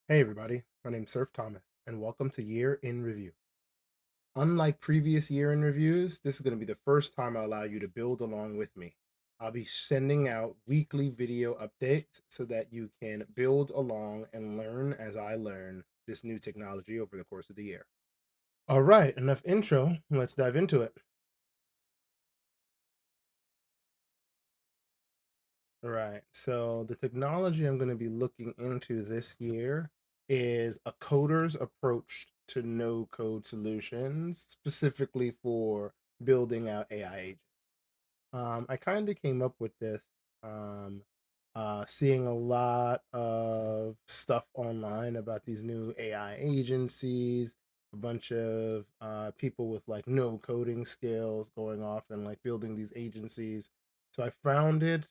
Hey everybody, my name's Surf Thomas, and welcome to Year in Review. Unlike previous year in reviews, this is going to be the first time I allow you to build along with me. I'll be sending out weekly video updates so that you can build along and learn as I learn this new technology over the course of the year. All right, enough intro. Let's dive into it. All right, so the technology I'm going to be looking into this year is a coder's approach to no code solutions, specifically for building out AI agents. I kind of came up with this um, seeing a lot of stuff online about these new AI agencies, a bunch of people with like no coding skills going off and like building these agencies. So I found it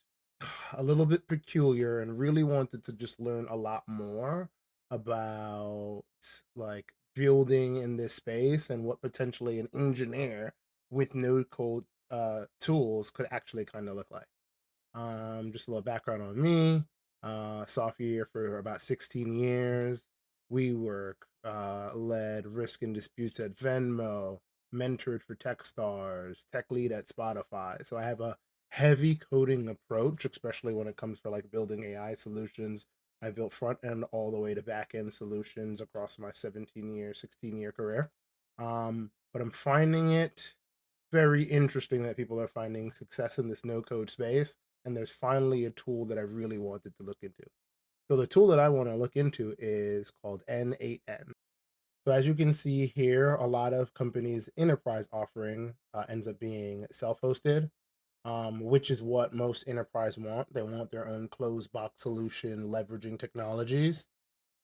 a little bit peculiar and really wanted to just learn a lot more about like building in this space and what potentially an engineer with no code tools could actually kind of look like. Just a little background on me. Software for about 16 years. We work, led risk and disputes at Venmo, mentored for Techstars, tech lead at Spotify. So I have a heavy coding approach, especially when it comes for like building AI solutions. I built front end all the way to back end solutions across my 17-year, 16-year career. But I'm finding it very interesting that people are finding success in this no code space. And there's finally a tool that I really wanted to look into. So the tool that I want to look into is called n8n. So as you can see here, a lot of companies' enterprise offering ends up being self-hosted, which is what most enterprise want. They want their own closed box solution, leveraging technologies.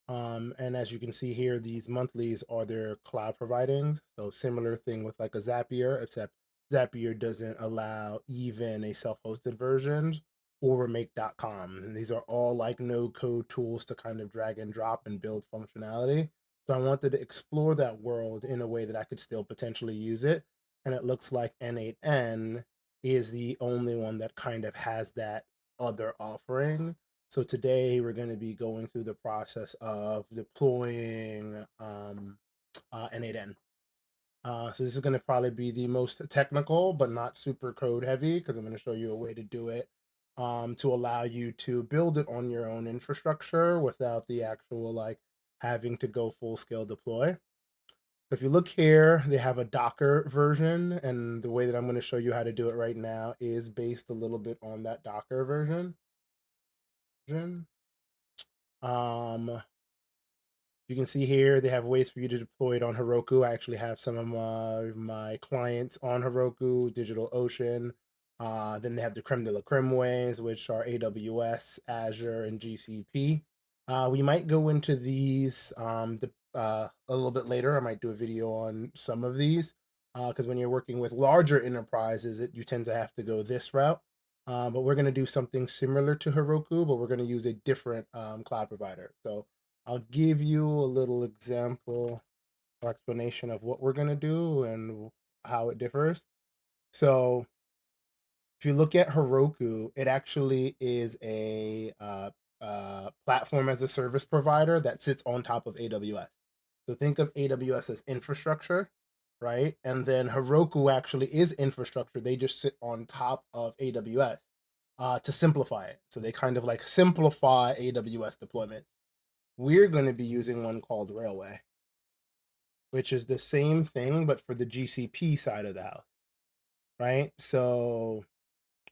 And as you can see here, these monthlies are their cloud providing. So similar thing with like a Zapier, except Zapier doesn't allow even a self-hosted version or make.com. And these are all like no code tools to kind of drag and drop and build functionality. So I wanted to explore that world in a way that I could still potentially use it. And it looks like n8n is the only one that kind of has that other offering. So today we're going to be going through the process of deploying n8n. So this is going to probably be the most technical, but not super code heavy, because I'm going to show you a way to do it to allow you to build it on your own infrastructure without the actual like having to go full scale deploy. So if you look here, they have a Docker version, and the way that I'm going to show you how to do it right now is based a little bit on that Docker version. Um, You can see here they have ways for you to deploy it on Heroku. I actually have some of my clients on Heroku, DigitalOcean. Then they have the creme de la creme ways, which are AWS, Azure, and GCP. We might go into these a little bit later. I might do a video on some of these because when you're working with larger enterprises, you tend to have to go this route. But we're going to do something similar to Heroku, but we're going to use a different cloud provider. So I'll give you a little example or explanation of what we're going to do and how it differs. So, if you look at Heroku, it actually is a platform as a service provider that sits on top of AWS. So, think of AWS as infrastructure, right? And then Heroku actually is infrastructure. They just sit on top of AWS to simplify it. So, they kind of like simplify AWS deployment. We're going to be using one called Railway, which is the same thing, but for the GCP side of the house, right? So,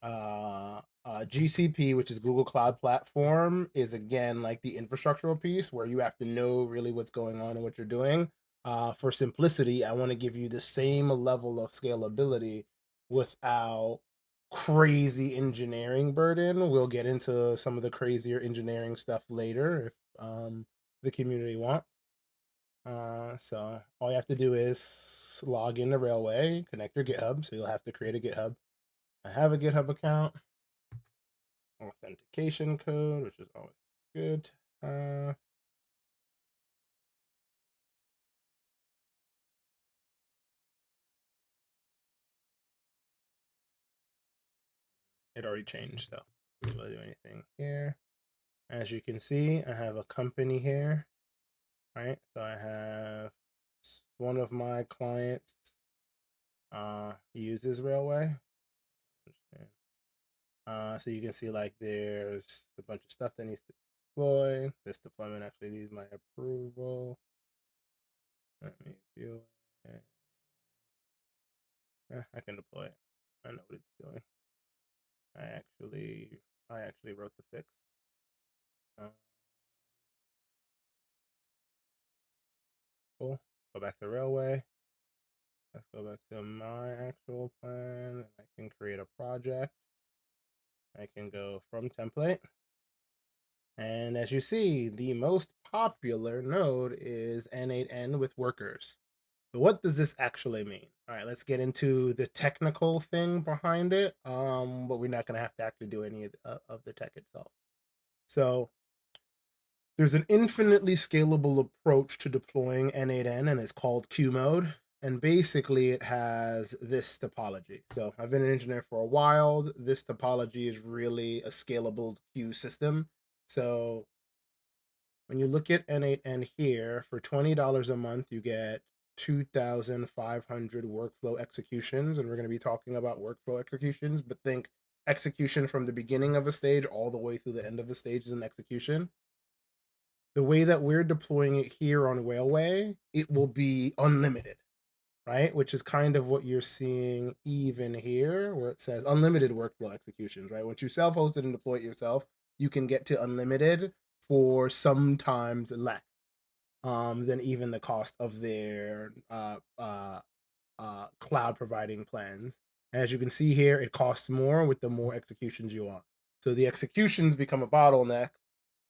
GCP, which is Google Cloud Platform, is again like the infrastructural piece where you have to know really what's going on and what you're doing. For simplicity, I want to give you the same level of scalability without crazy engineering burden. We'll get into some of the crazier engineering stuff later if the community wants. So all you have to do is log into Railway, connect your GitHub. So you'll have to create a GitHub. I have a GitHub account, authentication code, which is always good. It already changed, so I'm not able to do anything here. As you can see, I have a company here. right? So I have one of my clients uses Railway. So you can see like there's a bunch of stuff that needs to deploy. This deployment actually needs my approval. Let me view it. I can deploy it. I know what it's doing. I actually wrote the fix. Uh, cool. Go back to Railway. Let's go back to my actual plan. I can create a project. I can go from template. And as you see, the most popular node is n8n with workers. So what does this actually mean? All right, let's get into the technical thing behind it. But we're not going to have to actually do any of the tech itself. So there's an infinitely scalable approach to deploying n8n, and it's called Q mode. And basically, it has this topology. So I've been an engineer for a while. This topology is really a scalable queue system. So when you look at n8n here, for $20 a month, you get 2,500 workflow executions. And we're going to be talking about workflow executions, but think execution from the beginning of a stage all the way through the end of a stage is an execution. The way that we're deploying it here on Railway, it will be unlimited, right? Which is kind of what you're seeing even here, where it says unlimited workflow executions, right? Once you self-hosted and deploy it yourself, you can get to unlimited for sometimes less than even the cost of their cloud providing plans. And as you can see here, it costs more with the more executions you want. So the executions become a bottleneck.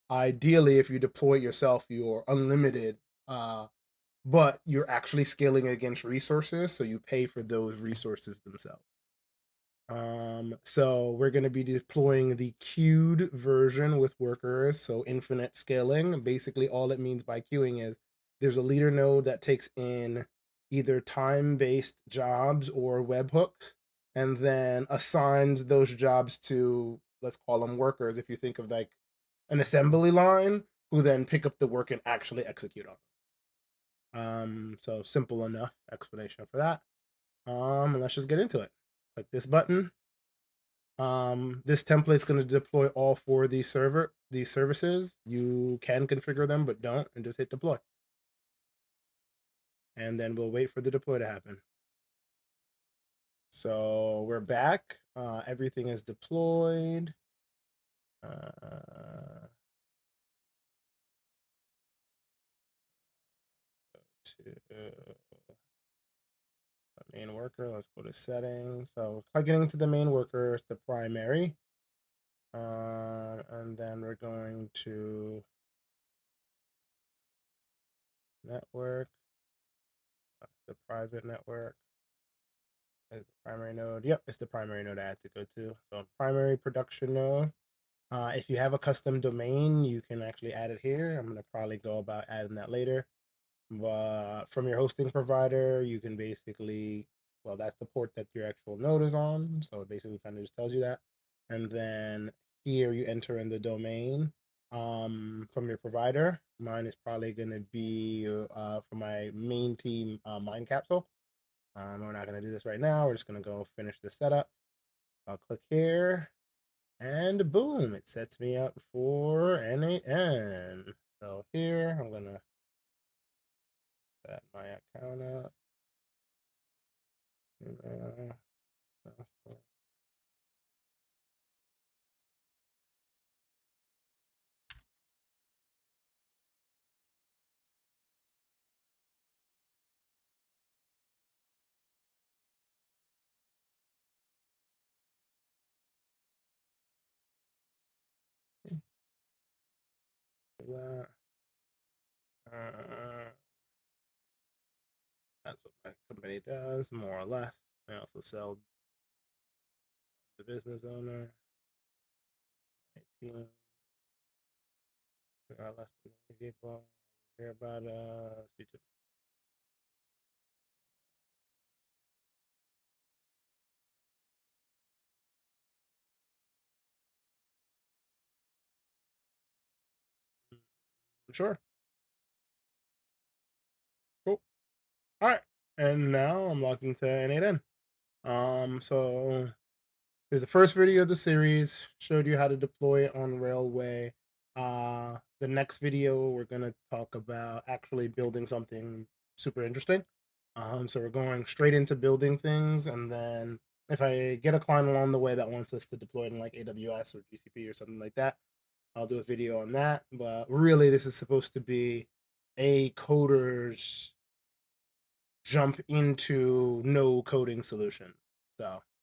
Ideally, if you deploy it yourself, you're unlimited, but you're actually scaling against resources, so you pay for those resources themselves. So we're going to be deploying the queued version with workers, so infinite scaling. Basically, all it means by queuing is there's a leader node that takes in either time-based jobs or webhooks, and then assigns those jobs to, let's call them workers, if you think of like an assembly line, who then pick up the work and actually execute on them. So simple enough explanation for that. And let's just get into it. Click this button. This template is going to deploy all four of these services. You can configure them, but don't, and just hit deploy. And then we'll wait for the deploy to happen. So we're back. Everything is deployed. To the main worker, let's go to settings. So plugging into the main worker is the primary. And then we're going to network, the private network. Is the primary node. Yep, it's the primary node I had to go to. So primary production node. If you have a custom domain, you can actually add it here. I'm going to probably go about adding that later. But from your hosting provider, you can basically, well, that's the port that your actual node is on. So it basically kind of just tells you that. And then here you enter in the domain from your provider. Mine is probably going to be for my main team mine capsule. We're not going to do this right now. We're just going to go finish the setup. I'll click here and boom, it sets me up for n8n. So here I'm going to set my account up. That. Uh, that's what my company does, more or less. I also sell the business owner. 18. There are less than 20 people. Hear about YouTube. Sure. All right, and now I'm logging to n8n. So is the first video of the series, showed you how to deploy it on Railway. The next video, we're gonna talk about actually building something super interesting. So we're going straight into building things, and then if I get a client along the way that wants us to deploy it in like AWS or GCP or something like that, I'll do a video on that. But really, this is supposed to be a coder's jump into no coding solution. So